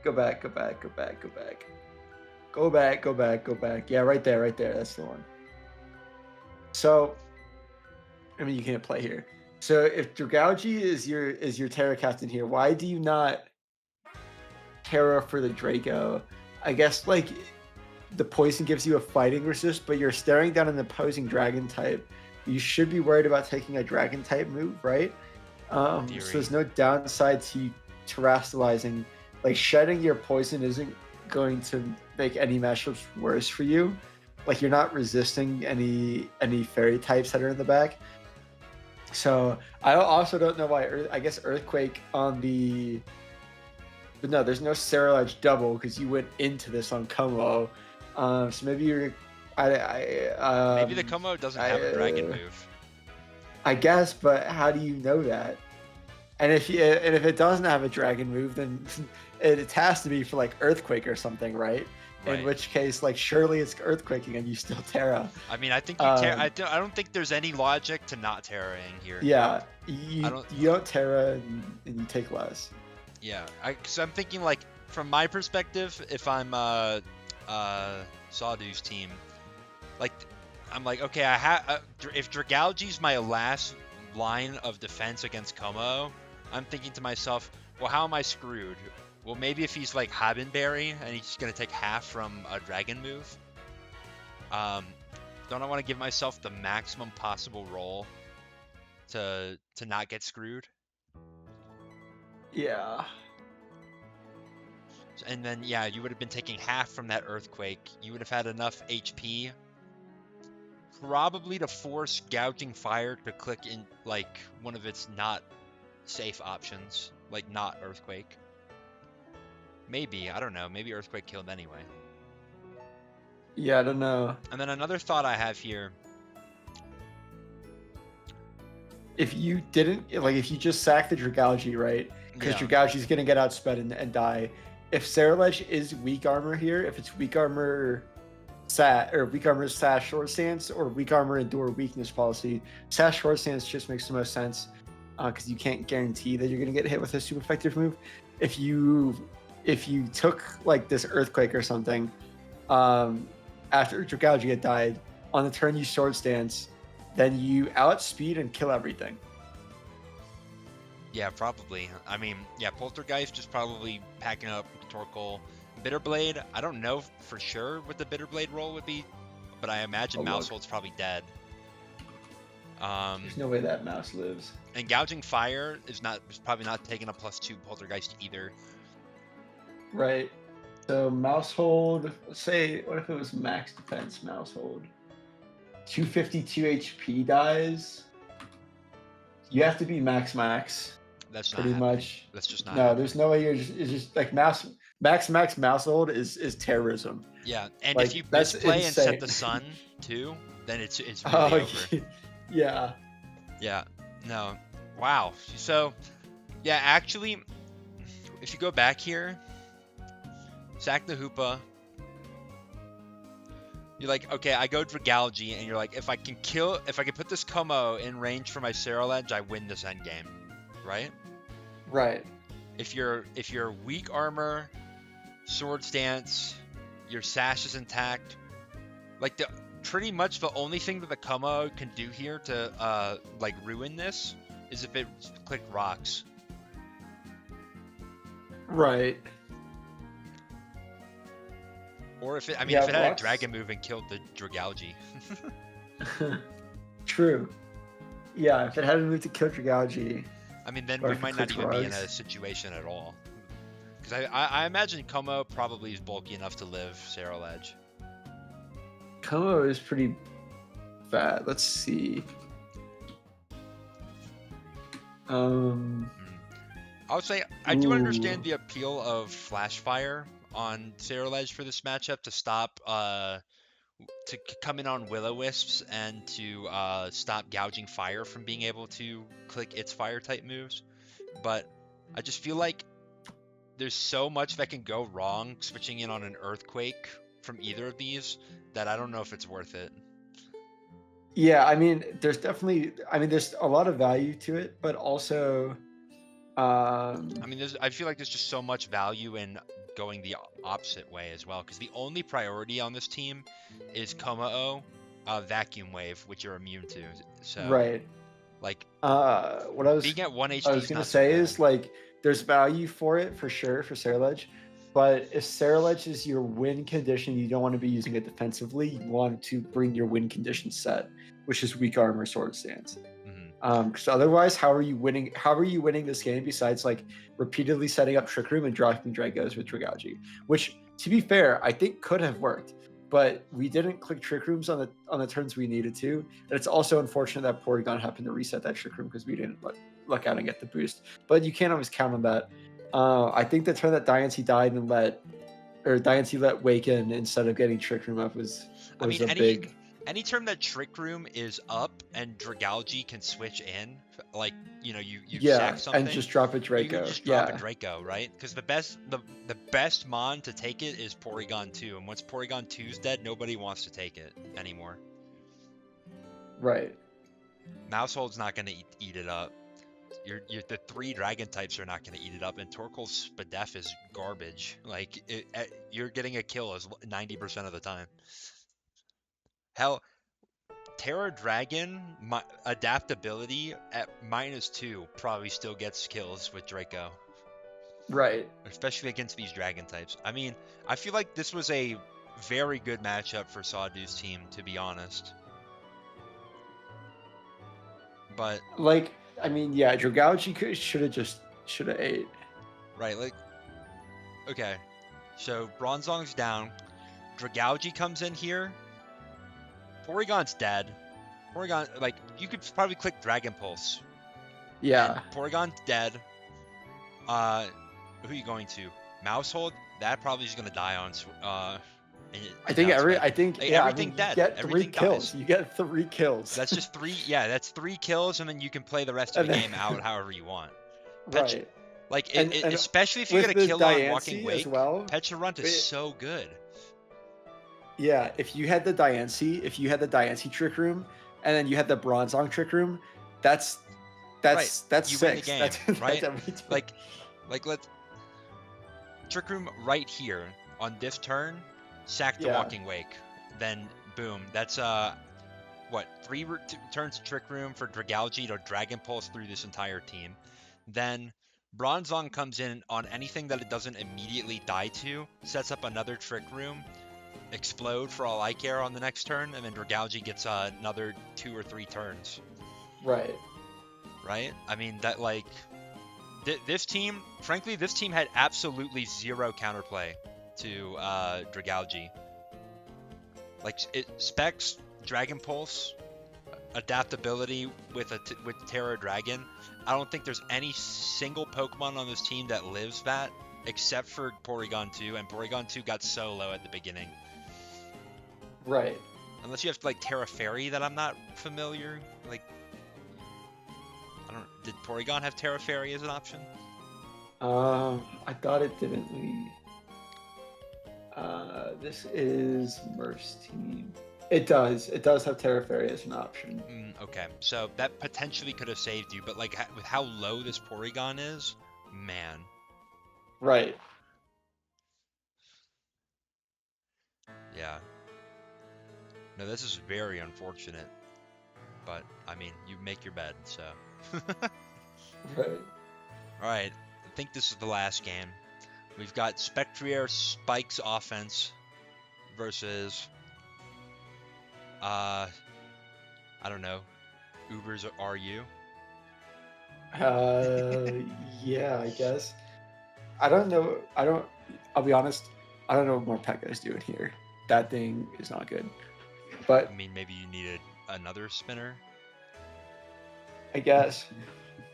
go back. Yeah, right there. That's the one. So, I mean, you can't play here. So if Dragology is your Terra captain here, why do you not Terra for the Draco? I guess like the poison gives you a fighting resist, but you're staring down an opposing dragon type. You should be worried about taking a dragon type move, right? So there's no downside to terastallizing. Like shedding your poison isn't going to make any matchups worse for you. Like you're not resisting any fairy types that are in the back. So I also don't know why. I guess Earthquake on the, but no, there's no Cerulege double because you went into this on Como. So maybe you're, Maybe the Como doesn't have a dragon move. I guess, but how do you know that? And if it doesn't have a dragon move, then it has to be for like Earthquake or something, right? Right. In which case, like surely it's Earthquaking and you still Terra. I mean, I think you I don't think there's any logic to not Terraing here. Yeah, you don't Terra and you take less. Yeah, so I'm thinking like from my perspective, if I'm Sawdu's team, like I'm like, okay, I have if Dragology's my last line of defense against Como, I'm thinking to myself, well, how am I screwed? Well, maybe if he's like Habenberry and he's gonna take half from a dragon move. Don't I want to give myself the maximum possible roll to not get screwed? Yeah. And then yeah, you would have been taking half from that Earthquake. You would have had enough HP probably to force Gouging Fire to click in like one of its not safe options, like not Earthquake. Maybe, I don't know, maybe Earthquake killed anyway. Yeah, I don't know. And then another thought I have here. If you didn't, like, if you just sack the Dragology, right? Because Dragology's going to get outsped and die. If Cerulege is weak armor here, if it's weak armor weak armor sash short stance or weak armor endure weakness policy, sash short stance just makes the most sense because you can't guarantee that you're going to get hit with a super effective move. If you took like this Earthquake or something after Dragology had died, on the turn you short stance, then you outspeed and kill everything. Yeah, probably. I mean, yeah, Poltergeist is probably packing up Torkoal. Bitterblade, I don't know for sure what the Bitterblade role would be, but I imagine Mousehold's probably dead. There's no way that mouse lives. And Gouging Fire is probably not taking a +2 Poltergeist either. Right. So Mousehold, let's say, what if it was max defense Mousehold? 252 HP dies. You have to be max. That's pretty not much. That's just not. No, there's no way it's just like max Mousehold is terrorism. Yeah, and like, if you misplay and set the sun too, then it's really over. Yeah. Yeah. No. Wow. So, yeah, actually, if you go back here, sack the Hoopa. You're like, okay, I go Dragology, and you're like, if I can put this Como in range for my Cerulege, I win this endgame, right? Right. If you're weak armor, sword stance, your sash is intact, like pretty much the only thing that the Como can do here to like ruin this is if it clicked rocks. Right. Or if it, if it had a dragon move and killed the Dragology. True. Yeah, if it had a move to kill Dragology. I mean, then we might not even be in a situation at all. Because I imagine Como probably is bulky enough to live Cerulege. Como is pretty fat. Let's see. Mm. I would say I do understand Ooh. the appeal of Flash Fire on Cerulege for this matchup to stop come in on Will-O-Wisps and to stop gouging fire from being able to click its fire type moves. But I just feel like there's so much that can go wrong switching in on an Earthquake from either of these that I don't know if it's worth it. Yeah, I mean, there's definitely, I mean, there's a lot of value to it, but also, I mean, I feel like there's just so much value in going the opposite way as well, because the only priority on this team is Komao, Vacuum Wave, which you're immune to. So, right. like, What I was being at 1 I HD was is gonna not so say bad. is like there's value for it for sure for Saraledge, but if Saraledge is your win condition, you don't want to be using it defensively. You want to bring your win condition set, which is weak armor sword stance. Hmm. Because otherwise, how are you winning? How are you winning this game besides like repeatedly setting up Trick Room and dropping Dragos with Dragaji? Which, to be fair, I think could have worked, but we didn't click Trick Rooms on the turns we needed to. And it's also unfortunate that Porygon happened to reset that Trick Room because we didn't luck out and get the boost. But you can't always count on that. I think the turn that Diancie died and Diancie let Waken instead of getting Trick Room up was I mean, a big. any term that Trick Room is up and Dragalge can switch in, like, you sack Yeah, and something, just drop a you can Draco. just drop a Yeah, Draco, right? Because the best mon to take it is Porygon 2, and once Porygon 2's dead, nobody wants to take it anymore. right. Mousehold's not gonna eat it up. The three dragon types are not gonna eat it up, and Torkoal's Spadef is garbage. Like you're getting a kill as 90% of the time. Hell, Terra Dragon adaptability at -2 probably still gets kills with Draco, Right. especially against these dragon types. I mean, I feel like this was a very good matchup for Sawdu's team, to be honest. But Like, I mean, yeah, Dragauchi should have ate. right, like, okay, so Bronzong's down. Dragauji comes in here. Porygon's dead. Porygon, like, you could probably click Dragon Pulse, and Yeah, Porygon's dead. Who are you going to? Mousehold? That probably is gonna die on I Spec. think Like, yeah. I everything mean, you dead. get three Everything dies. kills. You get 3 kills, That's just three. Yeah, that's 3 kills, and then you can play the rest of and the then game out however you want. Petra, right, like and especially if you get with a the kill on Walking Diancie as Wake, well. Pecharunt is It, so good. yeah, if you had the Diancie Trick Room, and then you had the Bronzong Trick Room, that's Right, that's you win the six. game, That's right? everything. Like let's Trick Room right here on this turn, sack the Yeah, Walking Wake, then boom. That's what, turns to Trick Room for Dragalge to Dragon Pulse through this entire team. Then Bronzong comes in on anything that it doesn't immediately die to, sets up another Trick Room, explode for all I care on the next turn, and then Dragalge gets another 2 or 3 turns. right. Right? I mean, that, like, this team, frankly, this team had absolutely zero counterplay to Dragalge. Like, it specs Dragon Pulse, adaptability with Terra Dragon. I don't think there's any single Pokemon on this team that lives that, except for Porygon 2, and Porygon 2 got so low at the beginning. Right. Unless you have like Terra Fairy that I'm not familiar. Like, I don't. Did Porygon have Terra Fairy as an option? I thought it didn't leave. This is Murph's team. It does. It does have Terra Fairy as an option. Okay, so that potentially could have saved you, but like with how low this Porygon is, man. Right. Yeah. No, this is very unfortunate. But I mean, you make your bed, so. Right. All right, I think this is the last game. We've got Spectrier Spike's offense versus I don't know, Uber's RU. Yeah, I guess. I don't know. I'll be honest. I don't know what Morpeko is doing here. That thing is not good. But I mean, maybe you needed another spinner. I guess.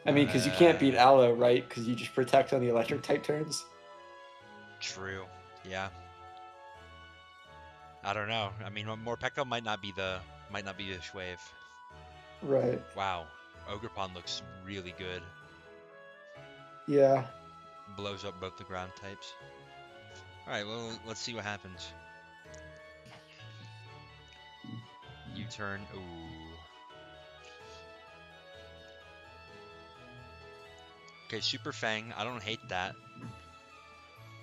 I mean, because you can't beat Aloe, right? Because you just protect on the electric type turns. True. Yeah. I don't know. I mean, Morpeko might not be the Shwave. Right. Wow. Ogerpon looks really good. Yeah. Blows up both the ground types. Alright, well, let's see what happens. U-turn. Ooh. Okay, Super Fang. I don't hate that.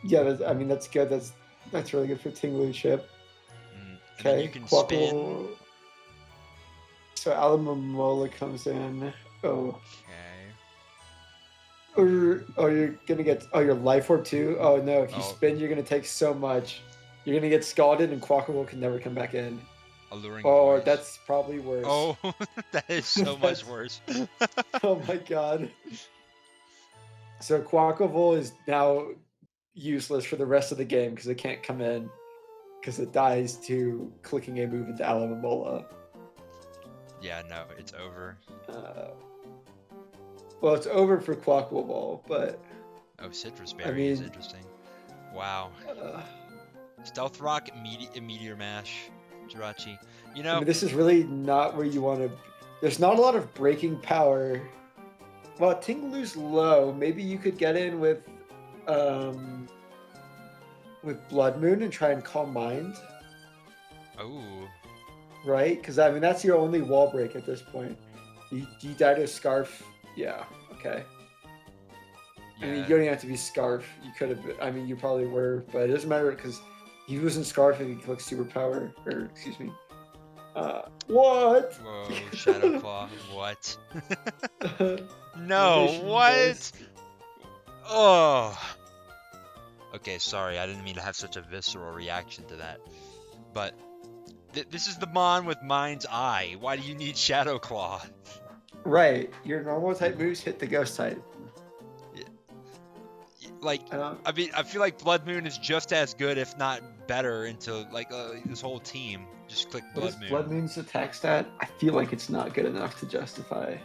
Yeah, I mean, that's good. That's really good for Tinglu Chip. And then you can spin. So Alamomola comes in. Oh. Okay. Or you're gonna get your Life Orb too. Oh no! If you spin, you're gonna take so much. You're gonna get scalded, and Quackable can never come back in. Alluring Voice. Voice. That's probably worse. Oh, that is so much worse. Oh my god. So Quackable is now useless for the rest of the game because it can't come in because it dies to clicking a move into Alamomola. Yeah, no, it's over. Well, it's over for Quackable, but... Oh, Citrus Berry is interesting. Wow. Stealth Rock, Meteor Mash, Jirachi. You know... I mean, this is really not where you want to... There's not a lot of breaking power. Well, Tinglu's low. Maybe you could get in with Blood Moon and try and Calm Mind. Oh. Right? Because, I mean, that's your only wall break at this point. You died to Scarf. Yeah, okay. Yeah. I mean, you don't even have to be Scarf. You could have been, I mean, you probably were, but it doesn't matter because he wasn't Scarf if he clicked Superpower. Or, excuse me. What? Whoa, Shadow Claw. What? No, what? Oh. Okay, sorry, I didn't mean to have such a visceral reaction to that. But this is the Mon with Mind's Eye. Why do you need Shadow Claw? Right, your normal type moves hit the ghost type. Like, I mean, I feel like Blood Moon is just as good, if not better, into like this whole team. Just click Blood Moon. Blood Moon's attack stat? I feel like it's not good enough to justify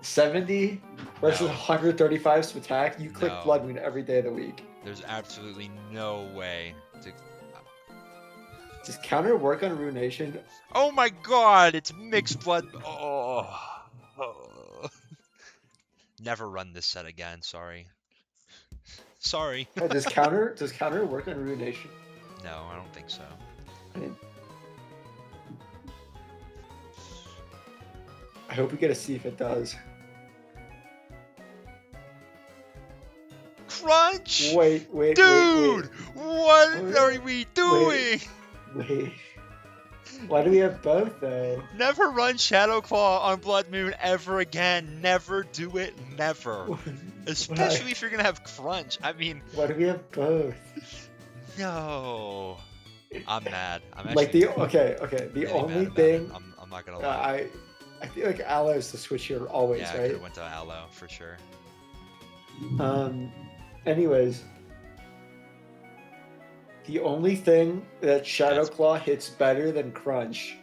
70 versus 135 to attack. You click Blood Moon every day of the week. There's absolutely no way to. Does counter work on Ruination? Oh my god, it's mixed blood. Oh. Never run this set again, sorry. Sorry. Does counter work on Ruination? No, I don't think so. I hope we get to see if it does. Crunch! Wait. Dude! What are we doing? Wait. Why do we have both, though? Never run Shadow Claw on Blood Moon ever again. Never do it. Never. Especially if you're going to have Crunch. I mean... Why do we have both? No. I'm mad. I'm actually... Like, the really only thing... I'm not going to lie. I feel like Aloe is the switch here always, right? Yeah, I could have went to Aloe, for sure. Anyways... The only thing that Shadow Claw hits better than Crunch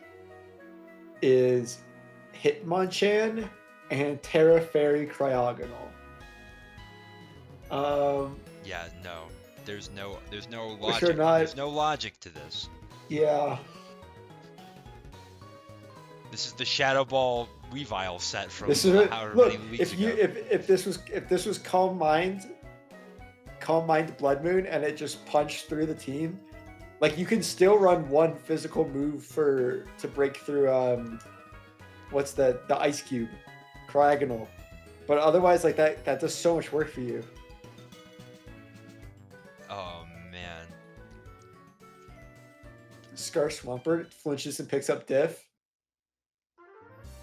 is Hitmonchan and Terra Fairy Cryogonal. Yeah, no. There's no logic. There's no logic to this. Yeah. This is the Shadow Ball Weavile set from however many weeks ago. If this was Calm Mind Blood Moon and it just punched through the team, like you can still run one physical move to break through what's the Ice Cube, Cryogonal, but otherwise like that does so much work for you. Oh man. Scar Swampert flinches and picks up Diff.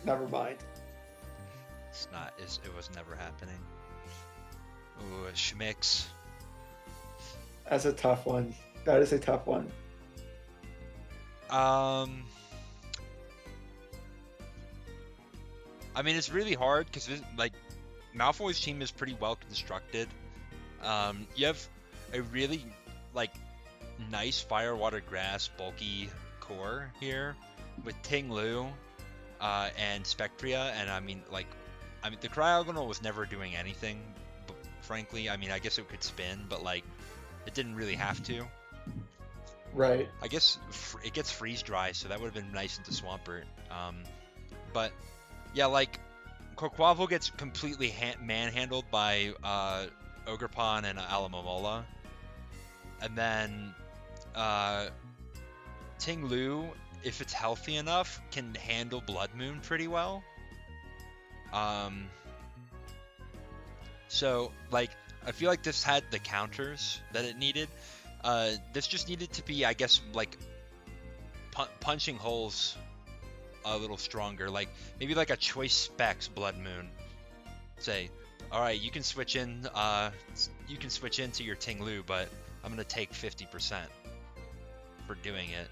Never mind. It was never happening. Ooh, Schmix. That's a tough one. That is a tough one. I mean, it's really hard because like Malfoy's team is pretty well constructed. You have a really like nice Fire, Water, Grass, bulky core here with Tinglu and Spectria, and I mean, like, I mean, the Cryogonal was never doing anything, frankly. I mean, I guess it could spin, but like, it didn't really have to. Right. I guess it gets freeze dry, so that would have been nice into Swampert. But yeah, like Quaquaval gets completely manhandled by Ogerpon and Alomomola, and then Ting Lu, if it's healthy enough, can handle Blood Moon pretty well. So like I feel like this had the counters that it needed. This just needed to be, I guess, like punching holes a little stronger. Like maybe like a Choice Specs Blood Moon. Say, all right, you can switch in. You can switch into your Ting Lu, but I'm gonna take 50% for doing it.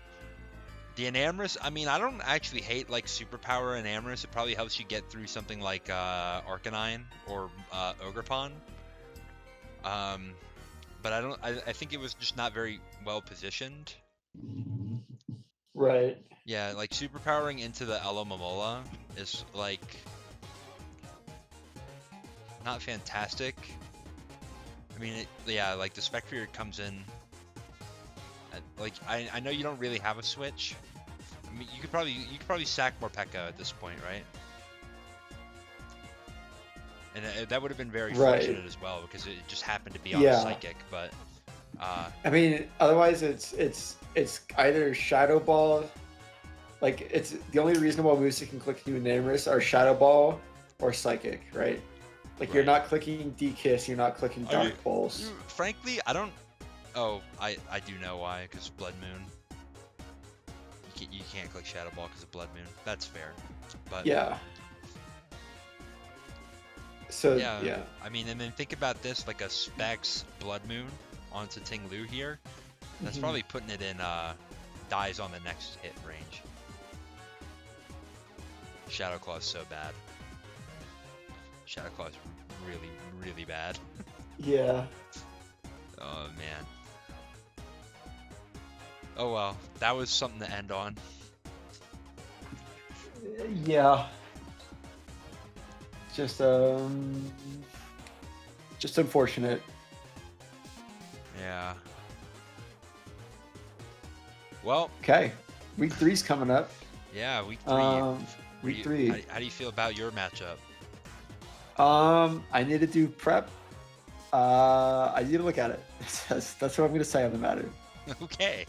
The Enamorus, I mean, I don't actually hate like Superpower Enamorus. It probably helps you get through something like Arcanine or Ogerpon. But I think it was just not very well positioned. Right. Yeah, like superpowering into the Alomomola is like not fantastic. I mean, yeah, like the Spectre comes in. Like I know you don't really have a switch. I mean, you could probably sack Morpeko at this point, right? And that would have been very fortunate as well, because it just happened to be on a Psychic. But I mean, otherwise it's either Shadow Ball, like it's the only reasonable moves that can click into Enamorus are Shadow Ball or Psychic, right? Like you're not clicking D-Kiss, you're not clicking Dark Pulse. Frankly, I don't. Oh, I do know why, because Blood Moon. You can't click Shadow Ball because of Blood Moon. That's fair, but yeah. So yeah. I mean, and then think about this, like a Specs Blood Moon onto Ting Lu here. That's probably putting it in dies on the next hit range. Shadow Claw's so bad. Shadow Claw's really, really bad. Yeah. Oh man. Oh well, that was something to end on. Yeah. Just unfortunate. Yeah. Well. Okay. Week 3's coming up. Yeah, week 3. Week 3. How do you feel about your matchup? I need to do prep. I need to look at it. That's what I'm going to say on the matter. Okay.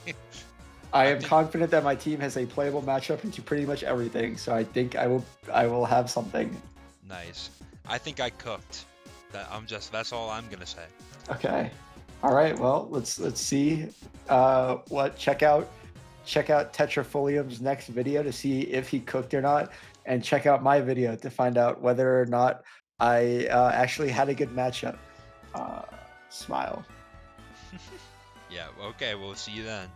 I am confident that my team has a playable matchup into pretty much everything, so I think I will have something. Nice. I think I cooked. That's all I'm gonna say. Okay. All right. Well, let's see. Check out Tetrafolium's next video to see if he cooked or not, and check out my video to find out whether or not I actually had a good matchup. Smile. Yeah. Okay. We'll see you then.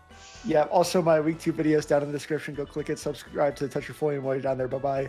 Yeah. Also, my week 2 videos down in the description. Go click it. Subscribe to the Tetrafolium while you're down there. Bye bye.